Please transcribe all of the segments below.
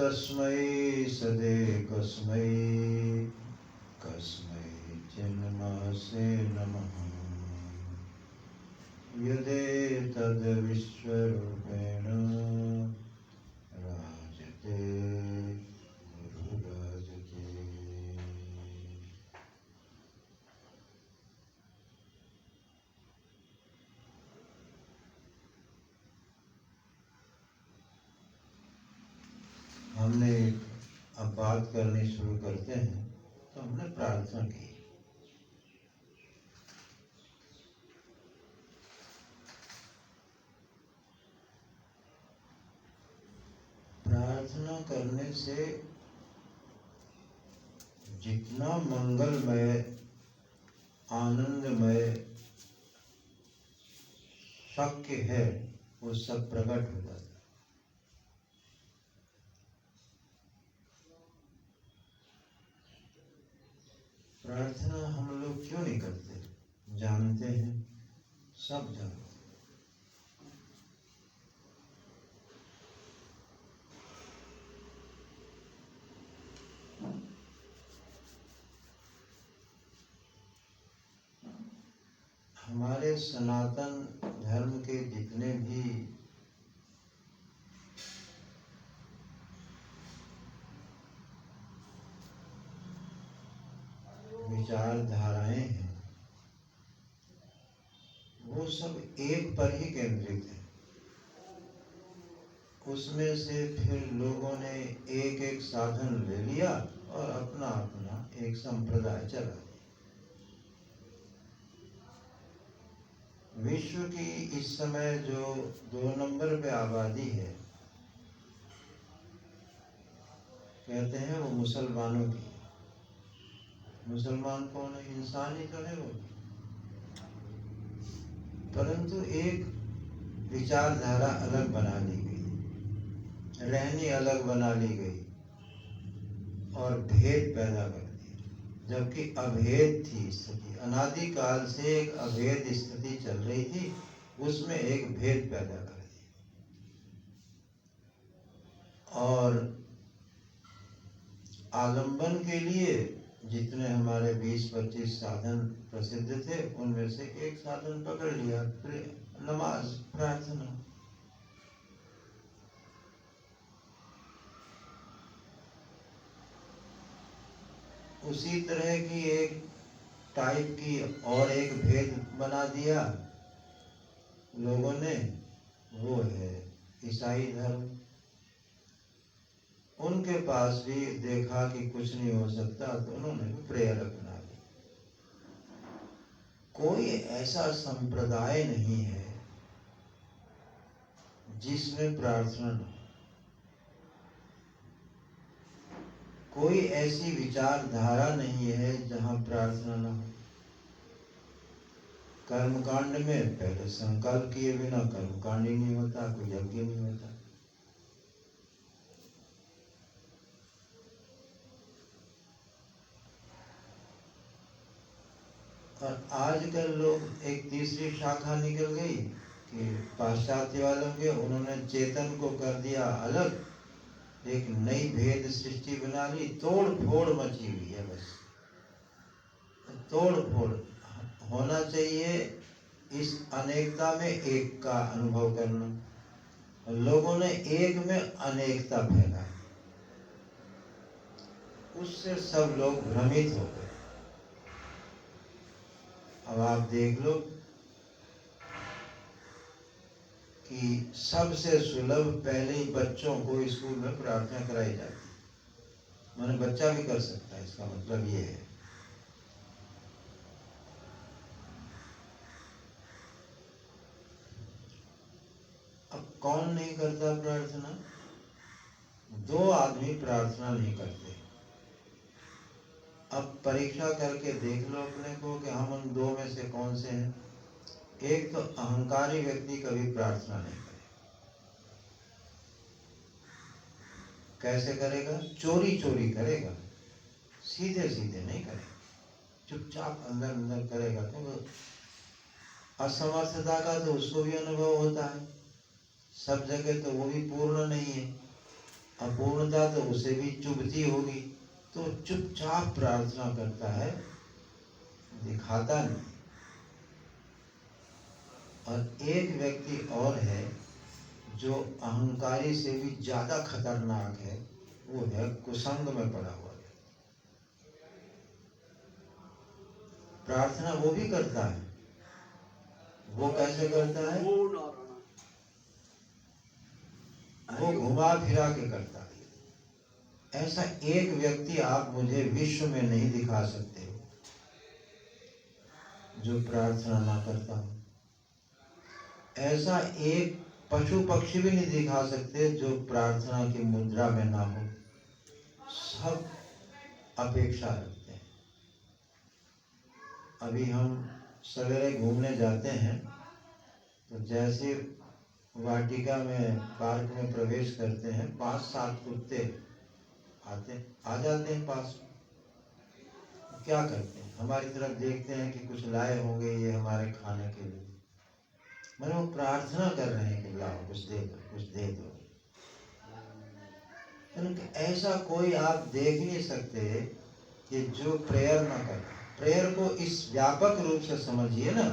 तस्मै सदेकस्मै कस्मै चिन्मसे नमः। यदेतद्विश्वरूपेण राजते गुरुराजते। हमने अब बात करनी शुरू करते हैं, तो हमने प्रार्थना की। प्रार्थना करने से जितना मंगलमय, आनंदमय शक्य है वो सब प्रकट हो जाता है। प्रार्थना हम लोग क्यों नहीं करते? जानते हैं, सब जानते हैं। हमारे सनातन धर्म के जितने भी विचारधाराएं हैं वो सब एक पर ही केंद्रित है। उसमें से फिर लोगों ने एक एक साधन ले लिया और अपना अपना एक संप्रदाय चला दिया। विश्व की इस समय जो 2 नंबर पे आबादी है, कहते हैं वो मुसलमानों की। मुसलमान कौन है? इंसान ही तो है वो। परंतु एक विचारधारा अलग बना ली गई, रहनी अलग बना ली गई और भेद पैदा कर दिया, जबकि अभेद थी स्थिति। अनादिकाल से एक अभेद स्थिति चल रही थी, उसमें एक भेद पैदा कर दिया। और आलंबन के लिए जितने हमारे 20-25 साधन प्रसिद्ध थे, उनमें से एक साधन पकड़ लिया, नमाज, प्रार्थना। उसी तरह की एक टाइप की और एक भेद बना दिया लोगों ने, वो है ईसाई धर्म। उनके पास भी देखा कि कुछ नहीं हो सकता, तो उन्होंने भी प्रेयर बना ली। कोई ऐसा संप्रदाय नहीं है जिसमें प्रार्थना न हो। कोई ऐसी विचारधारा नहीं है जहां प्रार्थना न हो। कर्मकांड में पहले संकल्प किए बिना कर्मकांड ही नहीं होता, कोई यज्ञ नहीं होता। और आजकल लोग एक तीसरी शाखा निकल गई कि पाश्चात्य वालों के, उन्होंने चेतन को कर दिया अलग, एक नई भेद सृष्टि बना ली। तोड़ फोड़ मची हुई है, बस तोड़ फोड़। होना चाहिए इस अनेकता में एक का अनुभव करना। लोगों ने एक में अनेकता फैला, उससे सब लोग भ्रमित हो गए। अब आप देख लो कि सबसे सुलभ पहले ही बच्चों को स्कूल में प्रार्थना कराई जाती है। माने बच्चा भी कर सकता है, इसका मतलब ये है। अब कौन नहीं करता प्रार्थना? 2 आदमी प्रार्थना नहीं करते। अब परीक्षा करके देख लो अपने को कि हम उन 2 में से कौन से हैं। एक तो अहंकारी व्यक्ति कभी प्रार्थना नहीं करे। कैसे करेगा? चोरी चोरी करेगा, सीधे सीधे नहीं करेगा, चुपचाप अंदर अंदर करेगा। तो असमर्थता का तो उसको भी अनुभव होता है, सब जगह तो वो भी पूर्ण नहीं है। अपूर्णता तो उसे भी चुभती होगी, तो चुपचाप प्रार्थना करता है, दिखाता नहीं। और एक व्यक्ति और है जो अहंकारी से भी ज्यादा खतरनाक है, वो है कुसंग में पड़ा हुआ। प्रार्थना वो भी करता है, वो कैसे करता है? वो घुमा फिरा के करता है। ऐसा एक व्यक्ति आप मुझे विश्व में नहीं दिखा सकते हो जो प्रार्थना ना करता हो। ऐसा एक पशु पक्षी भी नहीं दिखा सकते जो प्रार्थना की मुद्रा में ना हो। सब अपेक्षा रखते हैं। अभी हम सवेरे घूमने जाते हैं तो जैसे वाटिका में, पार्क में प्रवेश करते हैं, 5-7 कुत्ते आ जाते हैं पास। क्या करते हैं? हमारी तरफ देखते हैं कि कुछ लाए होंगे ये हमारे खाने के लिए। मैंने वो प्रार्थना कर रहे हैं कि लाओ, कुछ दे दो, कुछ दे दो। ऐसा कोई आप देख नहीं सकते कि जो प्रेयर ना करे। प्रेयर को इस व्यापक रूप से समझिए ना,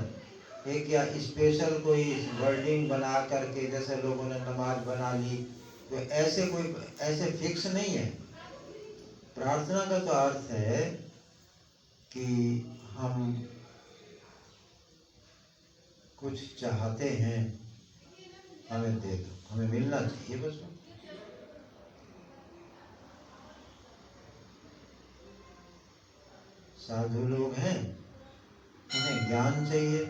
एक या स्पेशल कोई वर्डिंग बना करके जैसे लोगों ने नमाज बना ली, तो ऐसे कोई ऐसे फिक्स नहीं है। प्रार्थना का तो अर्थ है कि हम कुछ चाहते हैं, हमें दे दो, हमें मिलना चाहिए बस। साधु लोग हैं, उन्हें ज्ञान चाहिए,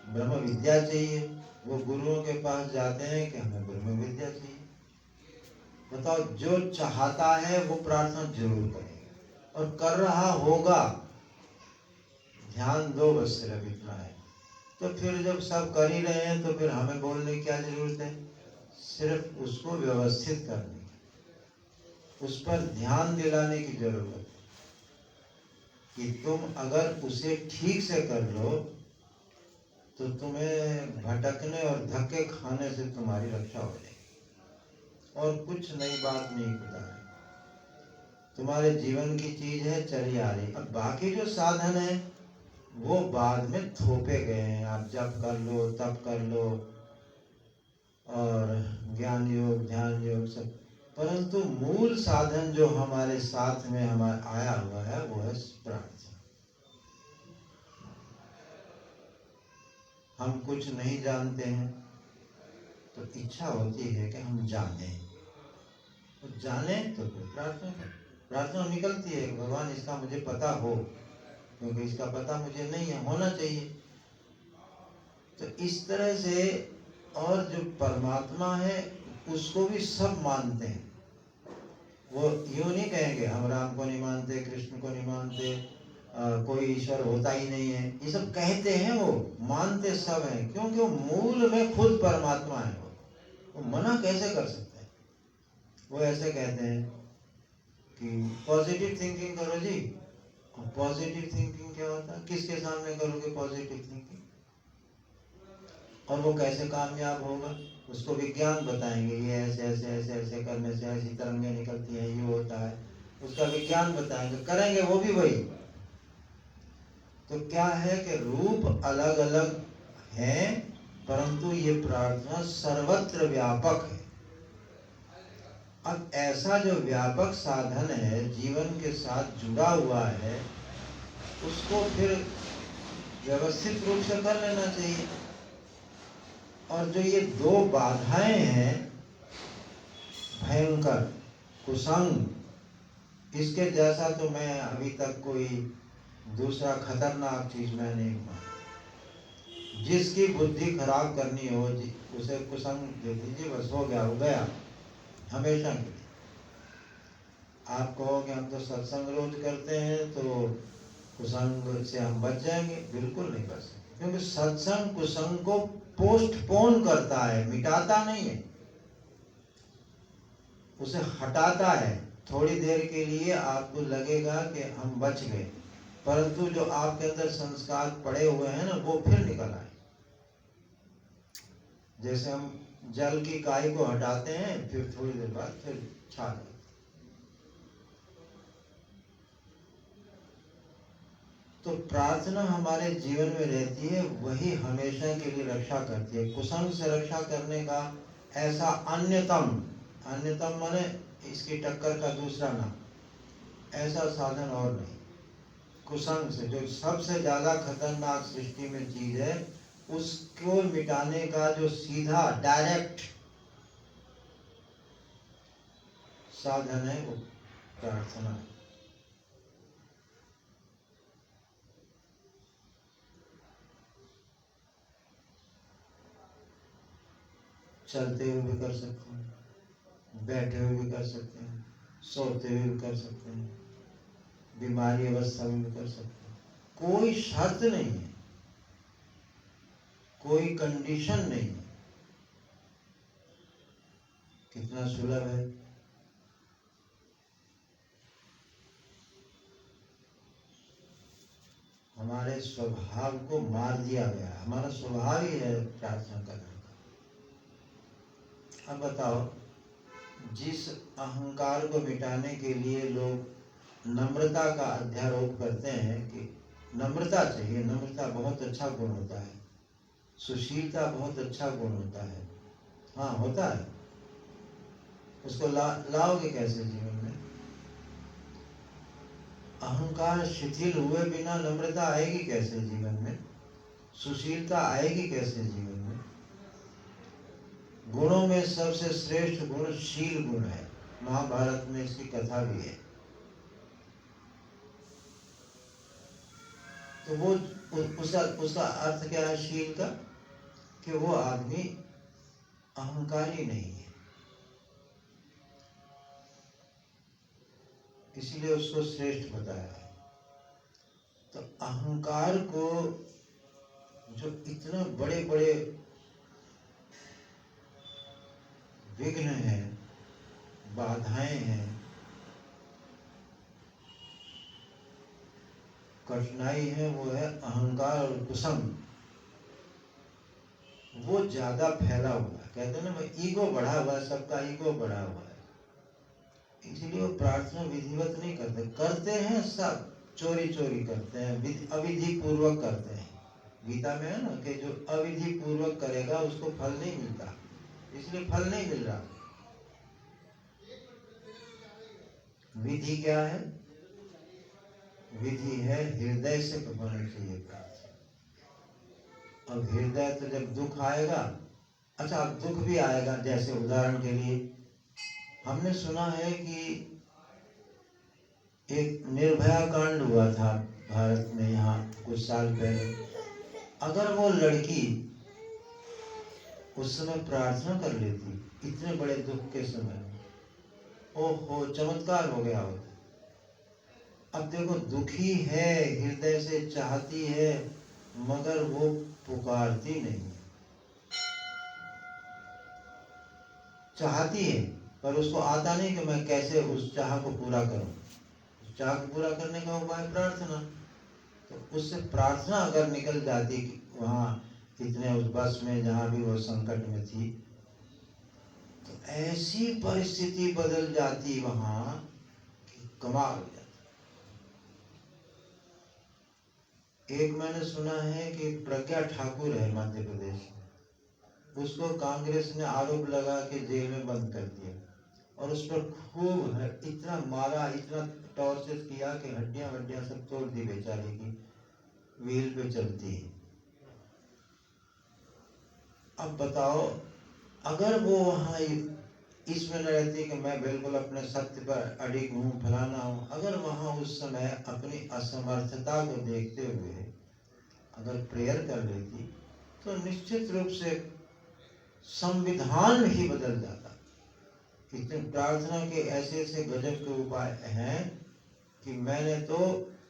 ब्रह्म विद्या चाहिए, वो गुरुओं के पास जाते हैं कि हमें ब्रह्म विद्या चाहिए। बताओ, जो चाहता है वो प्रार्थना जरूर करेगा और कर रहा होगा। ध्यान दो, बस सिर्फ इतना है। तो फिर जब सब कर ही रहे हैं तो फिर हमें बोलने की क्या जरूरत है? सिर्फ उसको व्यवस्थित करने की, उस पर ध्यान दिलाने की जरूरत है कि तुम अगर उसे ठीक से कर लो तो तुम्हें भटकने और धक्के खाने से तुम्हारी रक्षा हो जाएगी। और कुछ नई बात नहीं खुदा है, तुम्हारे जीवन की चीज है, चली आ रही। अब बाकी जो साधन है वो बाद में थोपे गए हैं। आप जप कर लो, तप कर लो, और ज्ञान योग, ध्यान योग सब, परंतु मूल साधन जो हमारे साथ में हमारा आया हुआ है वो है प्रार्थना। हम कुछ नहीं जानते हैं तो इच्छा होती है कि हम जाने, तो जाने तो फिर प्रार्थना करें। प्रार्थना निकलती है, भगवान इसका मुझे पता हो, क्योंकि इसका पता मुझे नहीं है, होना चाहिए। तो इस तरह से, और जो परमात्मा है उसको भी सब मानते हैं। वो यूं नहीं कहेंगे हम राम को नहीं मानते, कृष्ण को नहीं मानते, कोई ईश्वर होता ही नहीं है, ये सब कहते हैं। वो मानते सब हैं, क्योंकि वो मूल में खुद परमात्मा है। वो मना कैसे कर सकते हैं? वो ऐसे कहते हैं कि पॉजिटिव थिंकिंग करो जी। पॉजिटिव थिंकिंग क्या होता है? किसके सामने करोगे पॉजिटिव थिंकिंग? और वो कैसे कामयाब होगा? उसको विज्ञान बताएंगे, ये ऐसे ऐसे ऐसे ऐसे करने से ऐसी तरंगें निकलती हैं, ये होता है, उसका विज्ञान बताएंगे, करेंगे वो भी वही। तो क्या है कि रूप अलग अलग हैं, परंतु ये प्रार्थना सर्वत्र व्यापक है। अब ऐसा जो व्यापक साधन है, जीवन के साथ जुड़ा हुआ है, उसको फिर व्यवस्थित रूप से कर लेना चाहिए। और जो ये दो बाधाएं हैं, भयंकर कुसंग, इसके जैसा तो मैं अभी तक कोई दूसरा खतरनाक चीज मैं नहीं माना। जिसकी बुद्धि खराब करनी हो उसे कुसंग दे दीजिए, बस हो गया, हो गया हमेशा के लिए। आप कहो कि हम तो सत्संग रोज करते हैं तो कुसंग से हम बच जाएंगे, बिल्कुल नहीं बच सकते, क्योंकि सत्संग कुसंग को पोस्टपोन करता है, मिटाता नहीं है, उसे हटाता है। थोड़ी देर के लिए आपको लगेगा कि हम बच गए, परंतु जो आपके अंदर संस्कार पड़े हुए हैं ना, वो फिर निकल आए। जैसे हम जल की काई को हटाते हैं, फिर थोड़ी देर बाद फिर छा जाती। तो प्रार्थना हमारे जीवन में रहती है, वही हमेशा के लिए रक्षा करती है। कुसंग से रक्षा करने का ऐसा अन्यतम माने इसकी टक्कर का दूसरा नाम, ऐसा साधन और नहीं। कुसंग से, जो सबसे ज्यादा खतरनाक सृष्टि में चीज है, उसको मिटाने का जो सीधा डायरेक्ट साधन है वो प्रार्थना है। चलते हुए भी कर सकते हैं, बैठे हुए भी कर सकते हैं, सोते हुए भी कर सकते हैं, बीमारी अवस्था में भी कर सकते हैं। कोई शर्त नहीं है, कोई कंडीशन नहीं है। कितना सुलभ है। हमारे स्वभाव को मार दिया गया। हमारा स्वभाव ही है प्रार्थना करने का। अब बताओ, जिस अहंकार को मिटाने के लिए लोग नम्रता का अध्यारोप करते हैं कि नम्रता चाहिए, नम्रता बहुत अच्छा गुण होता है, सुशीलता बहुत अच्छा गुण होता है, हाँ होता है, उसको लाओगे कैसे जीवन में? अहंकार शिथिल हुए बिना नम्रता आएगी कैसे जीवन में? सुशीलता आएगी कैसे जीवन में? गुणों में सबसे श्रेष्ठ गुण शील गुण है। महाभारत में इसकी कथा भी है। तो वो उसका अर्थ क्या है शील का? कि वो आदमी अहंकारी नहीं है, इसीलिए उसको श्रेष्ठ बताया है। तो अहंकार को, जो इतना बड़े बड़े विघ्न हैं, बाधाएं हैं, कठिनाई है, वो है अहंकार और कुसंग। वो ज्यादा फैला हुआ है। कहते हैं ना, ईगो बढ़ा हुआ है, सबका ईगो बढ़ा हुआ है। इसलिए वो प्रार्थना विधिवत नहीं करते। करते हैं सब, चोरी चोरी करते हैं, अविधि पूर्वक करते हैं। गीता में है ना कि जो अविधि पूर्वक करेगा उसको फल नहीं मिलता, इसलिए फल नहीं मिल रहा। विधि क्या है? विधि है हृदय से होनी चाहिए प्रार्थना। अब हृदय तो जब दुख आएगा, अच्छा अब दुख भी आएगा। जैसे उदाहरण के लिए हमने सुना है कि एक निर्भया कांड हुआ था भारत में यहाँ कुछ साल पहले। अगर वो लड़की उस समय प्रार्थना कर लेती, इतने बड़े दुख के समय, ओहो चमत्कार हो गया होता। अब देखो, दुखी है, हृदय से चाहती है, मगर वो पुकारती नहीं है। चाहती है पर उसको आता नहीं कि मैं कैसे उस चाह को पूरा करूं। उस चाह को पूरा करने का उपाय प्रार्थना। तो उससे प्रार्थना अगर निकल जाती कि वहां इतने उस बस में जहां भी वो संकट में थी, तो ऐसी परिस्थिति बदल जाती वहां कि कमाल हो जाती। एक मैंने सुना है कि प्रज्ञा ठाकुर है मध्य प्रदेश में, उसको कांग्रेस ने आरोप लगा के जेल में बंद कर दिया और उस पर खूब इतना मारा, इतना टॉर्चर किया कि हड्डियां सब तोड़ दी बेचारे की, व्हील पे चलती है। अब बताओ, अगर वो वहां इसमें न रहती कि मैं बिल्कुल अपने सत्य पर अडिग हूँ, फलाना हूँ, अगर वहां उस समय अपनी असमर्थता को देखते हुए अगर प्रेयर कर लेती, तो निश्चित रूप से संविधान ही बदल जाता। इतने प्रार्थना के ऐसे ऐसे गजब के उपाय हैं कि मैंने तो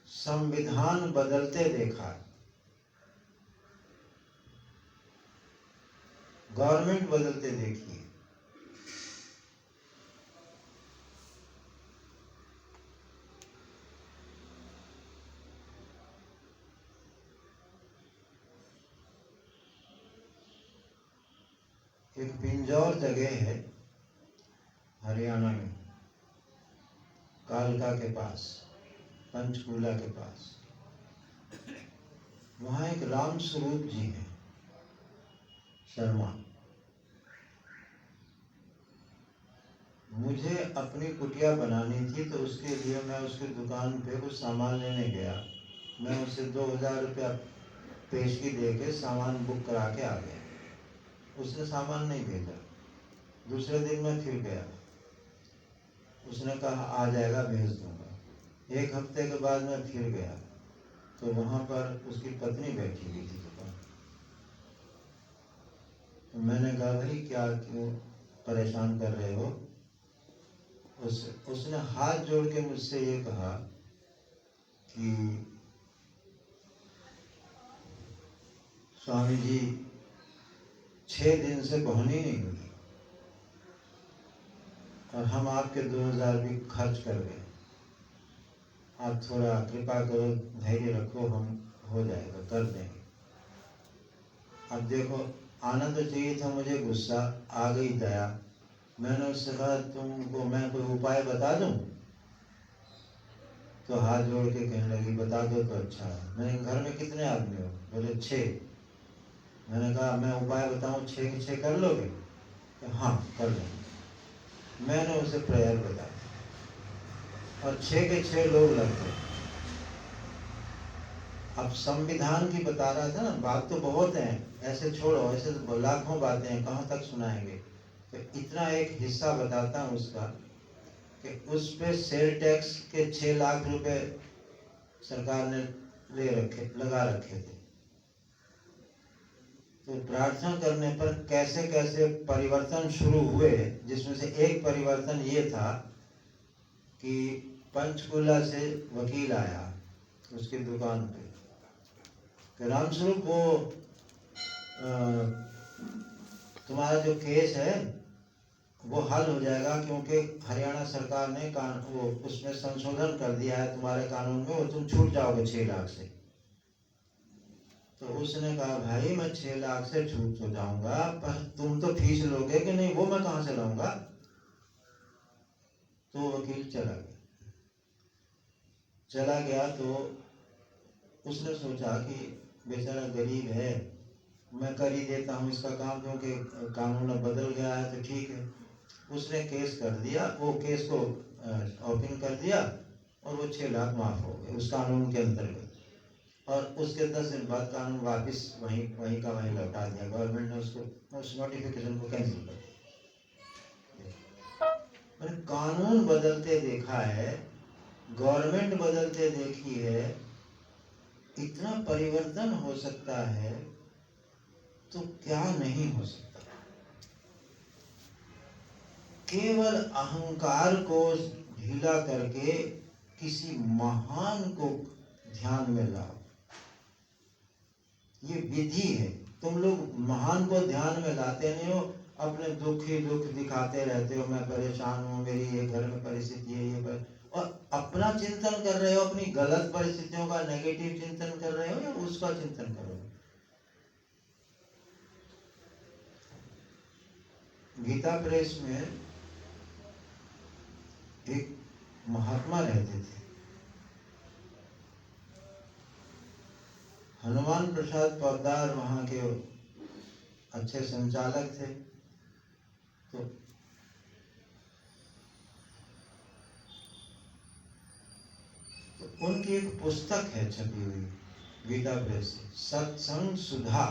संविधान बदलते देखा। गवर्नमेंट बदलते देखिए। एक पिंजौर जगह है हरियाणा में, कालका के पास, पंचकूला के पास। वहाँ एक राम स्वरूप जी हैं शर्मा। मुझे अपनी कुटिया बनानी थी, तो उसके लिए मैं उसकी दुकान पे कुछ सामान लेने गया। मैं उसे 2000 रुपया पेशगी दे के सामान बुक करा के आ गया। उसने सामान नहीं भेजा। दूसरे दिन मैं फिर गया, उसने कहा आ जाएगा, भेज दूंगा। 1 हफ्ते के बाद मैं फिर गया, तो वहाँ पर उसकी पत्नी बैठी हुई थी दुकान। तो मैंने कहा भाई क्या, क्यों परेशान कर रहे हो? उसने हाथ जोड़ के मुझसे ये कहा कि स्वामी जी 6 दिन से बहनी नहीं हुई और हम आपके 2000 भी खर्च कर गए। आप थोड़ा कृपा करो, धैर्य रखो, हम हो जाएगा, कर देंगे। अब देखो, आना तो चाहिए था, मुझे गुस्सा आ गई, दया। मैंने उससे कहा तुमको मैं कोई उपाय बता दूं? तो हाथ जोड़ के कहने लगी बता दो तो अच्छा है। मैंने घर में कितने आदमी हो? बोले 6। मैंने कहा मैं उपाय बताऊं, 6 के 6 कर लोगे? तो हाँ कर लेंगे। मैंने उसे प्रेयर बताया और 6 के 6 लोग लग गए। अब संविधान की बता रहा था ना, बात तो बहुत है, ऐसे छोड़ो, ऐसे तो लाखों बातें हैं, कहाँ तक सुनाएंगे। तो इतना एक हिस्सा बताता हूँ उसका, कि उस पे सेल टैक्स के 6 लाख रुपए सरकार ने लगा रखे थे। तो प्रार्थना करने पर कैसे कैसे परिवर्तन शुरू हुए, जिसमें से एक परिवर्तन ये था कि पंचकूला से वकील आया उसकी दुकान पे, रामस्वरूप वो तुम्हारा जो केस है वो हल हो जाएगा, क्योंकि हरियाणा सरकार ने वो उसमें संशोधन कर दिया है तुम्हारे कानून में, वो तुम छूट जाओगे 6 लाख से। तो उसने कहा भाई मैं 6 लाख से छूट तो जाऊंगा, पर तुम तो फीस लोगे कि नहीं, वो मैं कहाँ से लाऊंगा? तो वकील चला गया। तो उसने सोचा कि बेचारा गरीब है, मैं कर ही देता हूँ इसका काम, क्योंकि कानून बदल गया है, तो ठीक है। उसने केस कर दिया, वो केस को ओपन कर दिया और वो 6 लाख माफ हो गए उस कानून के अंतर्गत। और उसके 10 दिन बाद कानून वापस वहीं का वहीं लौटा दिया। गवर्नमेंट ने उसको उस नोटिफिकेशन को कैंसिल कर दिया। मैंने कानून बदलते देखा है, गवर्नमेंट बदलते देखी है, इतना परिवर्तन हो सकता है तो क्या नहीं हो सकता। केवल अहंकार को ढीला करके किसी महान को ध्यान में लाओ, ये विधि है। तुम लोग महान को ध्यान में लाते नहीं हो, अपने दुख ही दुख दिखाते रहते हो, मैं परेशान हूँ, मेरी ये घर में परिस्थिति है, ये और अपना चिंतन कर रहे हो, अपनी गलत परिस्थितियों का नेगेटिव चिंतन कर रहे हो या उसका चिंतन कर रहे हो? गीता प्रेस में एक महात्मा रहते थे, हनुमान प्रसाद पोद्दार वहाँ के अच्छे संचालक थे। तो उनकी एक पुस्तक है छपी हुई गीता प्रेस से, सत्संग सुधा।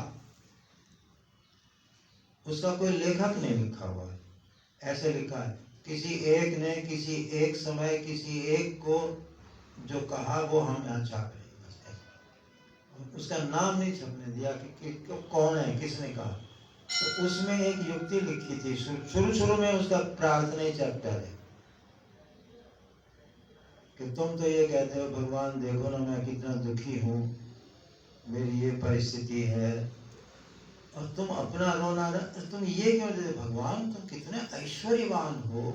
उसका कोई लेखक नहीं लिखा हुआ है, ऐसे लिखा है किसी एक ने किसी एक समय किसी एक को जो कहा वो हम यहाँ छाप रहे हैं। उसका नाम नहीं छपने दिया कि कौन है, किसने कहा। तो उसमें एक युक्ति लिखी थी, शुरू में उसका प्रार्थना चैप्टर है कि तुम तो ये कहते हो भगवान देखो ना मैं कितना दुखी हूँ, मेरी ये परिस्थिति है, और तुम अपना रोना तुम ये क्यों देते भगवान, तुम कितने ऐश्वर्यवान हो,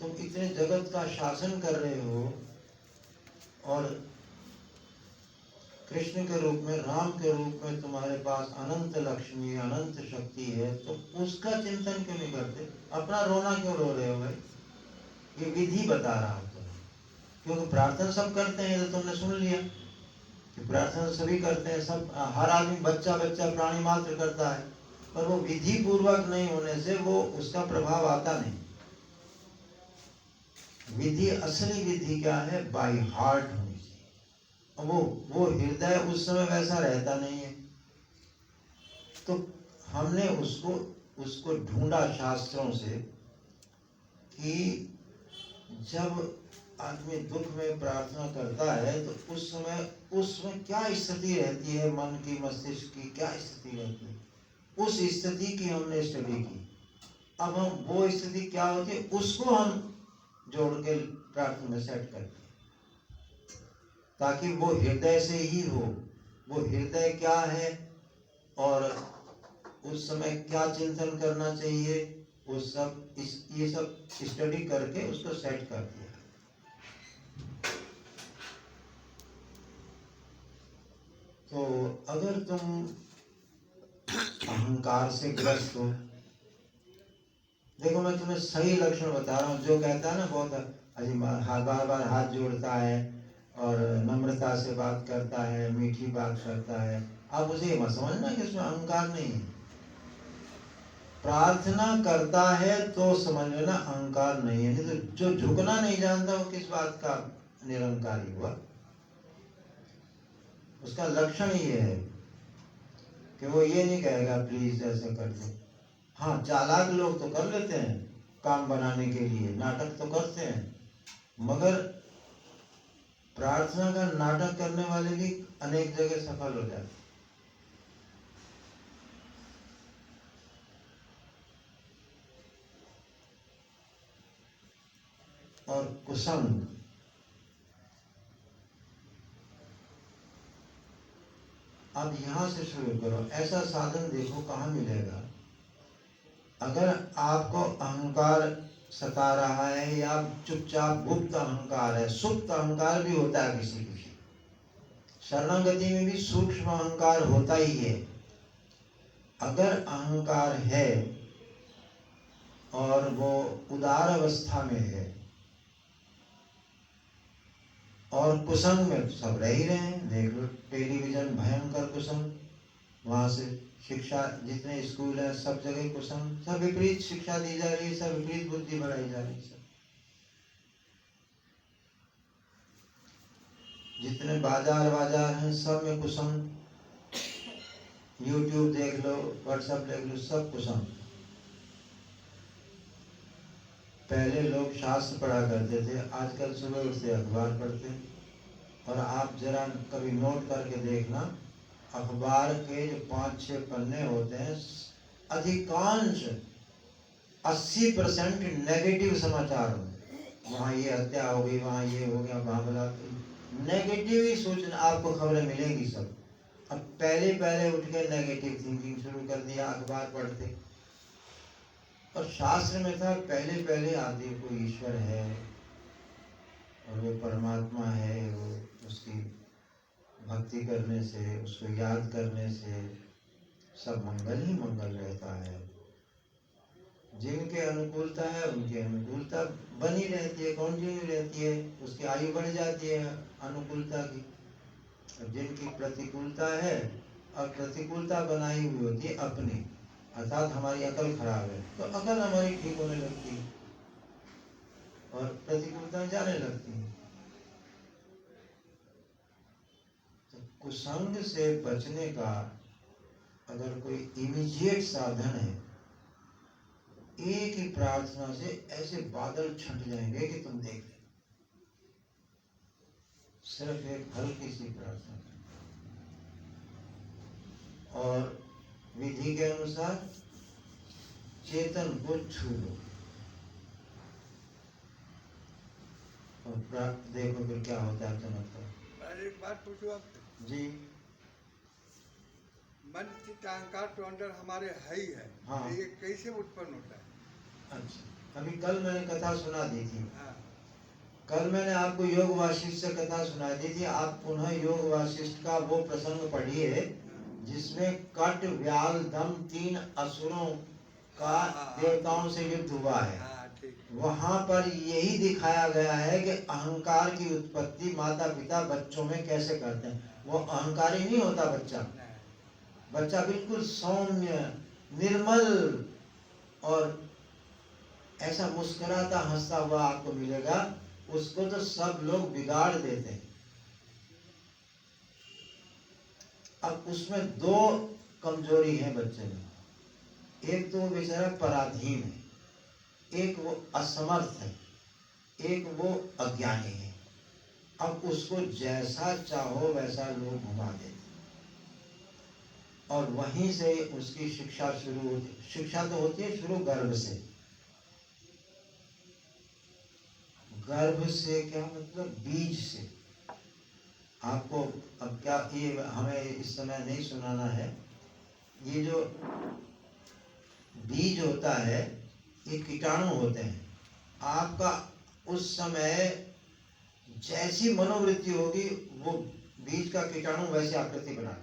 तुम इतने जगत का शासन कर रहे हो, और कृष्ण के रूप में, राम के रूप में तुम्हारे पास अनंत लक्ष्मी अनंत शक्ति है, तो उसका चिंतन क्यों नहीं करते? अपना रोना क्यों रो रहे हो भाई? ये विधि बता रहा हूँ तुम्हें, क्योंकि प्रार्थना सब करते हैं, तो तुमने सुन लिया कि प्रार्थना सभी करते हैं, सब हर आदमी बच्चा प्राणी मात्र करता है, पर वो विधि पूर्वक नहीं होने से वो उसका प्रभाव आता नहीं। विधि, असली विधि क्या है? बाय हार्ट होनी चाहिए। वो हृदय उस समय वैसा रहता नहीं है, तो हमने उसको ढूंढा शास्त्रों से कि जब आदमी दुख में प्रार्थना करता है तो उसमें क्या स्थिति रहती है, मन की, मस्तिष्क की क्या स्थिति रहती है, उस स्थिति की हमने स्टडी की। अब हम वो स्थिति क्या होती है उसको हम जोड़ के प्रार्थना में सेट करते हैं, ताकि वो हृदय से ही हो। वो हृदय क्या है और उस समय क्या चिंतन करना चाहिए, वो सब ये सब स्टडी करके उसको सेट कर दिया। तो अगर तुम अहंकार से ग्रस्त हो, देखो मैं तुम्हें सही लक्षण बता रहा हूँ। जो कहता है ना बहुत बार बार हाथ जोड़ता है और नम्रता से बात करता है, मीठी बात करता है, आप उसे ये मत समझना कि उसमें अहंकार नहीं है। प्रार्थना करता है तो समझ लेना अहंकार नहीं है। नहीं तो जो झुकना नहीं जानता वो किस बात का निरंकारी हुआ? उसका लक्षण ये है कि वो ये नहीं कहेगा प्लीज ऐसे कर दो। हाँ, चालाक लोग तो कर लेते हैं, काम बनाने के लिए नाटक तो करते हैं, मगर प्रार्थना का नाटक करने वाले भी अनेक जगह सफल हो जाते। और कुसंग, अब यहां से शुरू करो। ऐसा साधन देखो कहाँ मिलेगा। अगर आपको अहंकार सता रहा है या चुपचाप गुप्त अहंकार है, सुप्त अहंकार भी होता है किसी किसी, शरणागति में भी सूक्ष्म अहंकार होता ही है। अगर अहंकार है और वो उदार अवस्था में है और कुसंग में सब रह ही रहे हैं, देख लो टेलीविजन भयंकर कुसंग, वहां से शिक्षा, जितने स्कूल है सब जगह कुसंग, सब विपरीत शिक्षा दी जा रही है, सब विपरीत बुद्धि बढ़ाई जा रही है। सब जितने बाजार हैं सब में कुसंग, यूट्यूब देख लो, व्हाट्सएप देख लो, सब कुसंग। पहले लोग शास्त्र पढ़ा करते थे, आजकल सुबह उठते अखबार पढ़ते हैं। और आप जरा कभी नोट करके देखना, अखबार के जो 5-6 पन्ने होते हैं, अधिकांश 80% नेगेटिव समाचार होते। वहाँ ये हत्या हो गई, वहाँ ये हो गया, वहाँ बला, नेगेटिव ही सोचना आपको खबरें मिलेंगी सब। अब पहले उठ के नेगेटिव थिंकिंग शुरू कर दिया अखबार पढ़ते। और शास्त्र में था पहले आदमी को ईश्वर है और वो परमात्मा है, वो उसकी भक्ति करने से, उसको याद करने से सब मंगल ही मंगल रहता है। जिनके अनुकूलता है उनकी अनुकूलता बनी रहती है, कंटिन्यू रहती है, उसकी आयु बढ़ जाती है अनुकूलता की। और जिनकी प्रतिकूलता है और प्रतिकूलता बनाई हुई होती है अपनी, अर्थात हमारी अकल खराब है तो अकल हमारी ठीक होने लगती है और प्रतिकूलता जाने लगती है। तो कुसंग से बचने का अगर कोई इमीडिएट साधन है, एक ही प्रार्थना से ऐसे बादल छंट जाएंगे कि तुम देख ले। सिर्फ एक हल्की सी प्रार्थना और विधि के अनुसार चेतन को छू लो और देखो फिर क्या होता है चमत्कार। एक बात पूछूं आपसे जी। मन चित्त अहंकार तो अंदर हमारे है ही है। हाँ। ये कैसे उत्पन्न होता है? अच्छा, अभी कल मैंने कथा सुना दी थी। हाँ। कल मैंने आपको योग वाशिष्ठ से कथा सुना दी थी। आप पुनः योग वाशिष्ठ का वो प्रसंग पढ़िए जिसमें कट व्याल दम 3 असुरों का देवताओं से युद्ध हुआ है। हाँ, ठीक। वहां पर यही दिखाया गया है कि अहंकार की उत्पत्ति माता पिता बच्चों में कैसे करते हैं। वो अहंकारी नहीं होता बच्चा, बच्चा बिल्कुल सौम्य निर्मल और ऐसा मुस्कुराता हंसता हुआ आपको मिलेगा, उसको तो सब लोग बिगाड़ देते हैं। अब उसमें दो कमजोरी है बच्चे में, एक तो वो बेचारा पराधीन है, एक वो असमर्थ है, एक वो अज्ञानी है। अब उसको जैसा चाहो वैसा लोग घुमा देते और वहीं से उसकी शिक्षा शुरू होती। शिक्षा तो होती है शुरू गर्भ से। गर्भ से क्या मतलब? बीज से। आपको अब क्या, ये हमें इस समय नहीं सुनाना है। ये जो बीज होता है ये कीटाणु होते हैं। आपका उस समय जैसी मनोवृत्ति होगी वो बीज का कीटाणु वैसी आकृति बना।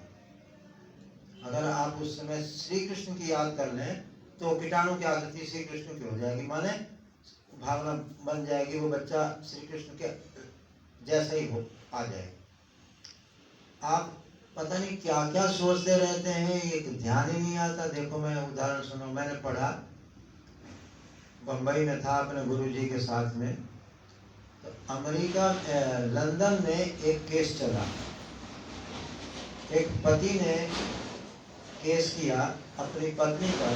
अगर आप उस समय श्री कृष्ण की याद कर लें तो कीटाणु की आकृति श्री कृष्ण की हो जाएगी, माने भावना बन जाएगी, वो बच्चा श्री कृष्ण के जैसा ही हो आ जाएगा। आप पता नहीं क्या क्या सोचते रहते हैं, ये ध्यान ही नहीं आता। देखो मैं उदाहरण सुनो, मैंने पढ़ा, बंबई में था अपने गुरुजी के साथ में, तो अमेरिका लंदन में एक केस चला। एक पति ने केस किया अपनी पत्नी पर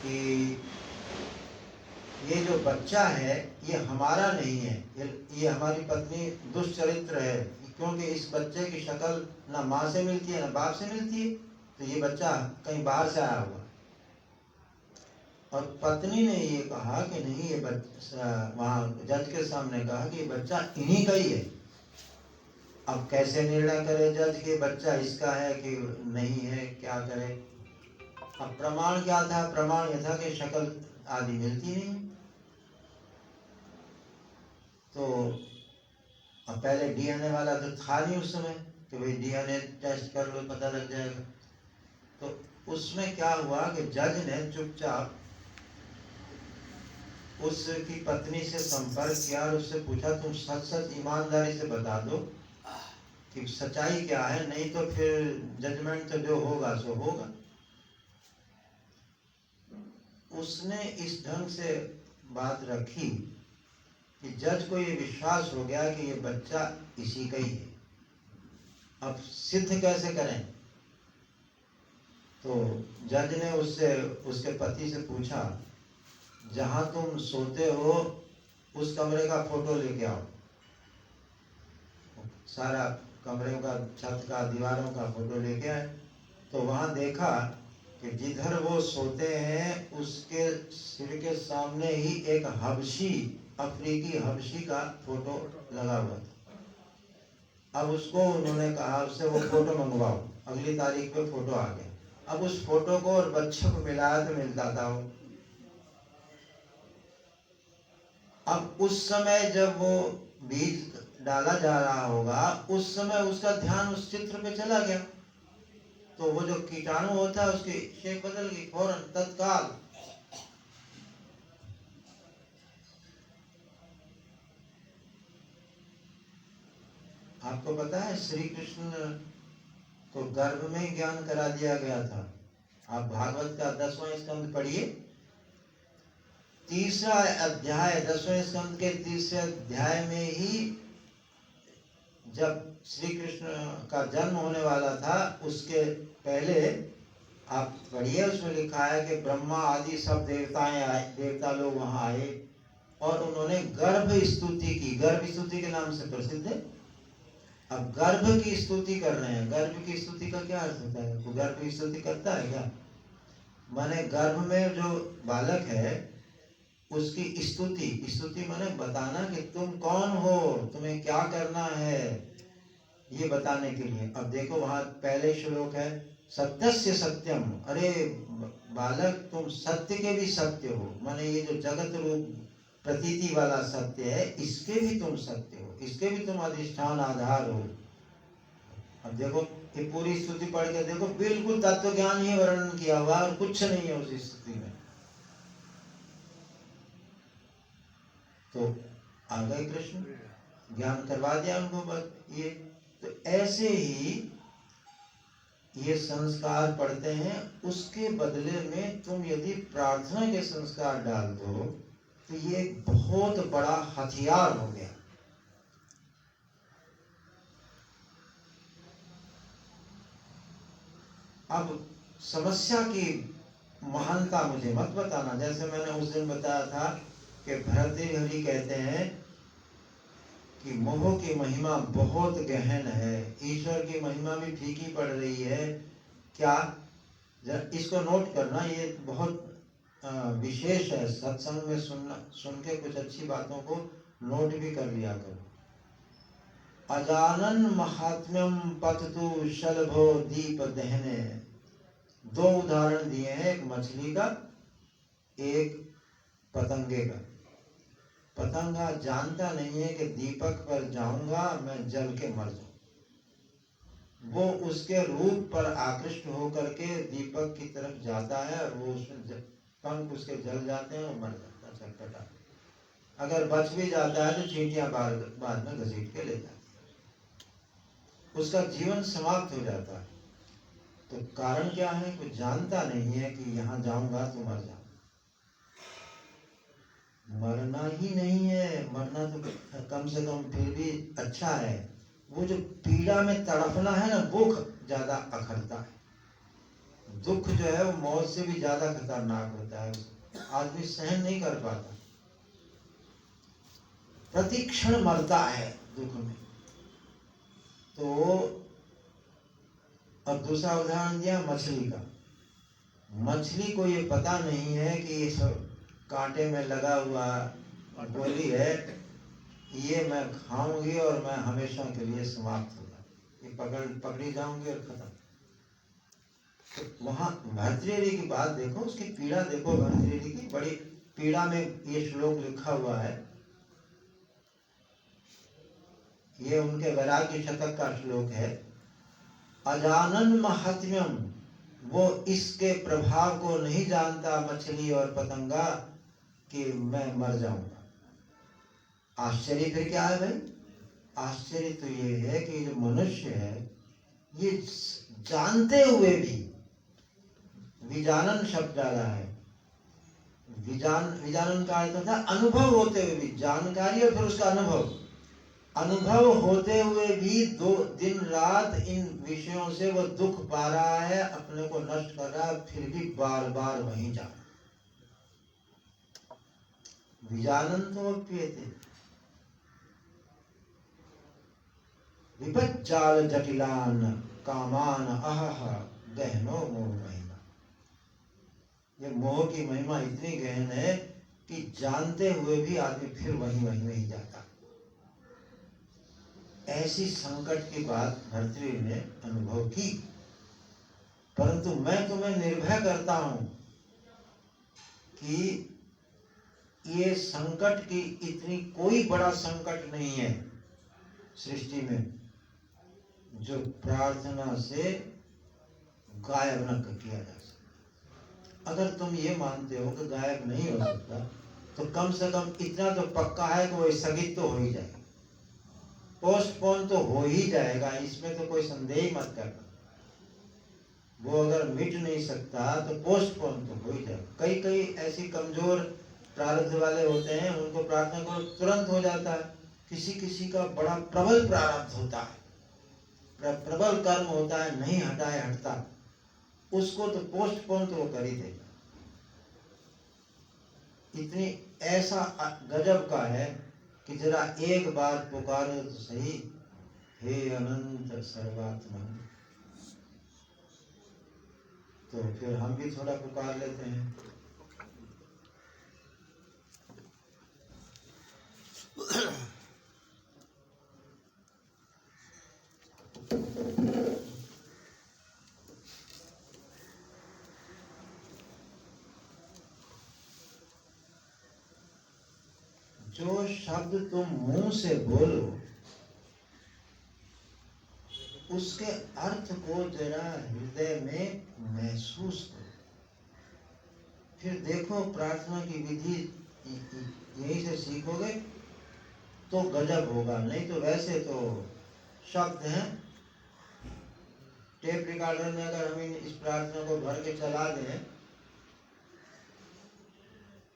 कि ये जो बच्चा है ये हमारा नहीं है, ये हमारी पत्नी दुष्चरित्र है, क्योंकि इस बच्चे की शक्ल ना माँ से मिलती है ना बाप से मिलती है, तो ये बच्चा कहीं बाहर से आया हुआ। और पत्नी ने ये कहा कि नहीं, ये बच्चा, वहाँ जज के सामने कहा कि ये बच्चा इन्हीं का ही है। अब कैसे निर्णय करे जज कि बच्चा इसका है कि नहीं है, क्या करे? अब प्रमाण क्या था? प्रमाण यह था कि शक्ल आदि मिलती नहीं। तो अब पहले डीएनए वाला तो था नहीं उस समय कि भाई डीएनए टेस्ट कर लो पता लग जाएगा। तो उसमें क्या हुआ कि जज ने चुपचाप उसकी पत्नी से संपर्क किया और उससे पूछा, तुम सच सच ईमानदारी से बता दो कि सच्चाई क्या है, नहीं तो फिर जजमेंट तो जो होगा सो होगा। उसने इस ढंग से बात रखी कि जज को ये विश्वास हो गया कि ये बच्चा इसी का ही है। अब सिद्ध कैसे करें? तो जज ने उससे, उसके पति से पूछा, जहां तुम सोते हो उस कमरे का फोटो लेके आओ। सारा कमरे का, छत का, दीवारों का फोटो लेके आए। तो वहां देखा कि जिधर वो सोते हैं उसके सिर के सामने ही एक हबशी, अफ्रीकी हबशी का फोटो लगा हुआ था। अब उसको उन्होंने कहा उससे वो फोटो मंगवाओ। अगली तारीख पे फोटो आ गया। अब उस फोटो को और बच्चों को मिलाया तो मिलता था वो। अब उस समय जब वो बीज डाला जा रहा होगा, उस समय उसका ध्यान उस चित्र पे चला गया, तो वो जो कीटाणु होता है उसकी शेप बदल गई फौरन, तत्काल। आपको पता है श्री कृष्ण को गर्भ में ज्ञान करा दिया गया था। आप भागवत का 10वां स्कंद पढ़िए, 3रा अध्याय, 10वें स्कंद के 3रे अध्याय में ही जब श्री कृष्ण का जन्म होने वाला था उसके पहले आप पढ़िए, उसमें लिखा है कि ब्रह्मा आदि सब देवताएं आए, देवता लोग वहां आए और उन्होंने गर्भ स्तुति की। गर्भ स्तुति के नाम से प्रसिद्ध है। अब गर्भ की स्तुति कर रहे हैं। गर्भ की स्तुति का क्या अर्थ होता है? तो गर्भ की स्तुति करता है क्या? माने गर्भ में जो बालक है उसकी स्तुति। स्तुति माने बताना कि तुम कौन हो, तुम्हें क्या करना है, ये बताने के लिए। अब देखो वहां पहले श्लोक है, सत्यस्य सत्यम। अरे बालक तुम सत्य के भी सत्य हो, माने ये जो जगत रूप प्रतीति वाला सत्य है इसके भी तुम सत्य हो, इसके भी तुम अधिष्ठान आधार हो। अब देखो ये पूरी स्तुति पढ़ के देखो, बिल्कुल तत्व ज्ञान ही वर्णन किया हुआ और कुछ नहीं है उस स्तुति में। तो आ गए कृष्ण, ज्ञान करवा दिया उनको। बस ये तो ऐसे ही ये संस्कार पढ़ते हैं, उसके बदले में तुम यदि प्रार्थना के संस्कार डाल दो तो ये एक बहुत बड़ा हथियार हो गया। अब समस्या की महानता मुझे मत बताना, जैसे मैंने उस दिन बताया था कि भर्तृहरि कहते हैं कि मोह की महिमा बहुत गहन है, ईश्वर की महिमा भी फीकी पड़ रही है। क्या, जरा इसको नोट करना, ये बहुत विशेष है। सत्संग में सुन के कुछ अच्छी बातों को नोट भी कर लिया करो। अजानन महात्म्यम पततु शलभो दीप दहने। दो उदाहरण दिए हैं, एक मछली का, एक पतंगे का। पतंगा जानता नहीं है कि दीपक पर जाऊंगा मैं जल के मर जाऊं। वो उसके रूप पर आकृष्ट होकर के दीपक की तरफ जाता है और वो उसमें पंख उसके जल जाते हैं और मर जाता है चटपटा। अगर बच भी जाता है तो चींटियां बाद में घसीट के ले जाती है, उसका जीवन समाप्त हो जाता है। तो कारण क्या है? कुछ जानता नहीं है कि यहाँ जाऊंगा तो मर जाऊंगा। मरना ही नहीं है, मरना तो कम से कम फिर भी अच्छा है। वो जो पीड़ा में तड़पना है ना, वो ज्यादा अखरता है। दुख जो है वो मौत से भी ज्यादा खतरनाक होता है, आदमी सहन नहीं कर पाता, प्रतिक्षण मरता है दुख में। तो अब दूसरा उदाहरण दिया मछली का। मछली को ये पता नहीं है कि ये सब कांटे में लगा हुआ गोली है, ये मैं खाऊंगी और मैं हमेशा के लिए समाप्त होगा, ये पकड़ी जाऊंगी और खत्म। तो वहां भर्तृहरि की बात देखो, उसकी पीड़ा देखो। भर्तृहरि की बड़ी पीड़ा में ये श्लोक लिखा हुआ है, ये उनके वैराग्य शतक का श्लोक है। अजानन महात्म्यम, वो इसके प्रभाव को नहीं जानता मछली और पतंगा कि मैं मर जाऊंगा। आश्चर्य फिर क्या है भाई? आश्चर्य तो ये है कि जो मनुष्य है ये जानते हुए भी, विजानन शब्द डाला है, विजानन का अर्थ था अनुभव होते हुए भी, जानकारी और फिर उसका अनुभव होते हुए भी दो दिन रात इन विषयों से वो दुख पा रहा है, अपने को नष्ट कर रहा है, फिर भी बार बार वहीं जा रहा। विजानन तो प्रियते विपज्जाल जटिलान कामान अहह गहनो मोह महिमा। ये मोह की महिमा इतनी गहन है कि जानते हुए भी आदमी फिर वहीं जाता। ऐसी संकट की बात भर्तृहरि ने अनुभव की। परंतु मैं तुम्हें निर्भय करता हूं कि ये संकट की इतनी कोई बड़ा संकट नहीं है सृष्टि में जो प्रार्थना से गायब न किया जा सकता। अगर तुम ये मानते हो कि गायब नहीं हो सकता तो कम से कम इतना तो पक्का है कि वो स्थगित तो हो ही जाएगा, पोस्टपोन तो हो ही जाएगा, इसमें तो कोई संदेह ही मत करना। वो अगर मिट नहीं सकता तो पोस्टपोन तो हो ही जाएगा। कई ऐसी कमजोर प्रारब्ध वाले होते हैं, उनको प्रार्थना करो तुरंत हो जाता है। किसी का बड़ा प्रबल प्रारब्ध होता है, प्रबल कर्म होता है, नहीं हटता, उसको तो पोस्टपोन तो वो कर ही देगा। इतनी ऐसा गजब का है कि जरा एक बार पुकारो तो सही, हे अनंत सर्वात्मा। तो फिर हम भी थोड़ा पुकार लेते हैं। जो शब्द तुम मुंह से बोलो उसके अर्थ को जरा हृदय में महसूस करो। फिर देखो प्रार्थना की विधि यहीं से सीखोगे तो गजब होगा, नहीं तो वैसे तो शब्द हैं। टेप रिकॉर्डर में अगर हम इस प्रार्थना को भर के चला दें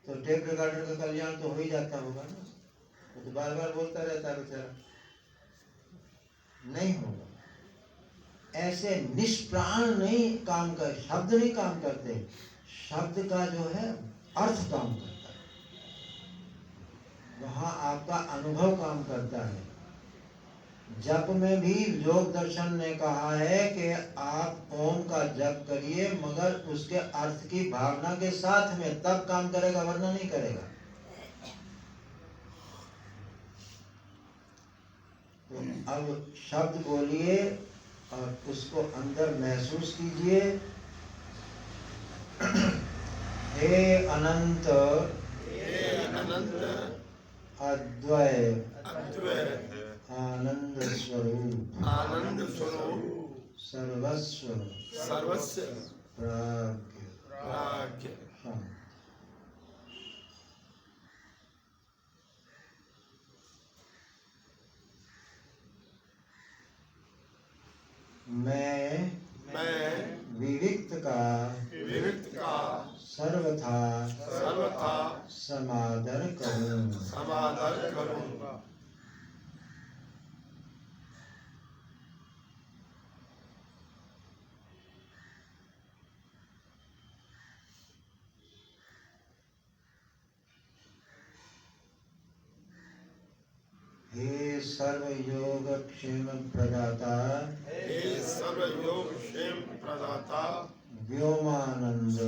तो टेप रिकॉर्डर का कल्याण तो हो ही जाता होगा ना, वो तो बार बार बोलता रहता है बेचारा, नहीं होगा। ऐसे निष्प्राण नहीं काम कर, शब्द नहीं काम करते, शब्द का जो है अर्थ काम करता है, वहां आपका अनुभव काम करता है। जप में भी योग दर्शन ने कहा है कि आप ओम का जप करिए, मगर उसके अर्थ की भावना के साथ में, तब काम करेगा, वरना नहीं करेगा। तो अब शब्द बोलिए और उसको अंदर महसूस कीजिए। हे अनंत अद्वय आनंद स्वरूप सर्वस्व प्राज्ञ हम। मैं विविक्त का सर्वथा समादर करूं। हे सर्व योग क्षेम प्रदाता व्योमानंद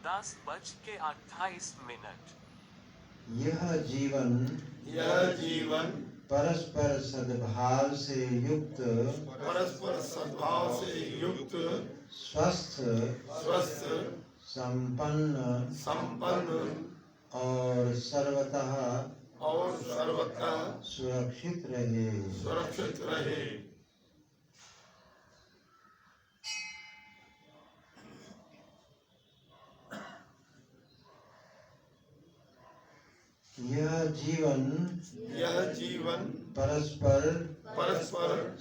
दस बज के 28 यह जीवन परस्पर सद्भाव से युक्त स्वस्थ संपन्न और सर्वतः सुरक्षित रहे। यह जीवन परस्पर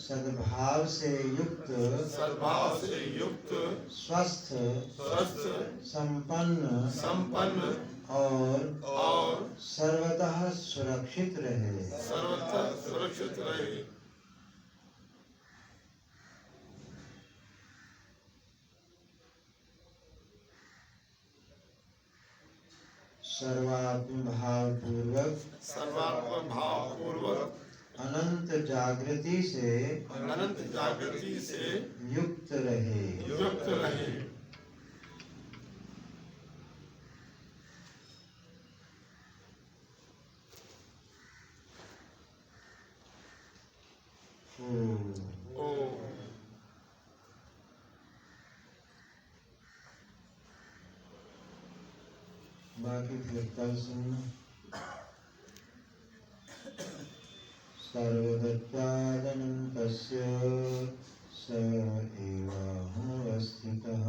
सद्भाव से युक्त स्वस्थ संपन्न और सर्वतः सुरक्षित रहे। सर्वात्म भाव पूर्वक अनंत जागृति से युक्त रहे। बाकी फिर कल सुनना। सर्वगत्वादनन्तस्य स एवाहमवस्थितः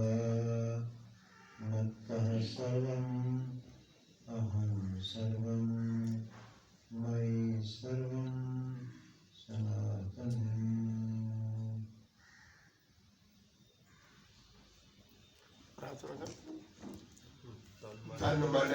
मत्तः सर्वम् अहं सर्वं मयि सर्वं सनातनम्। तन मन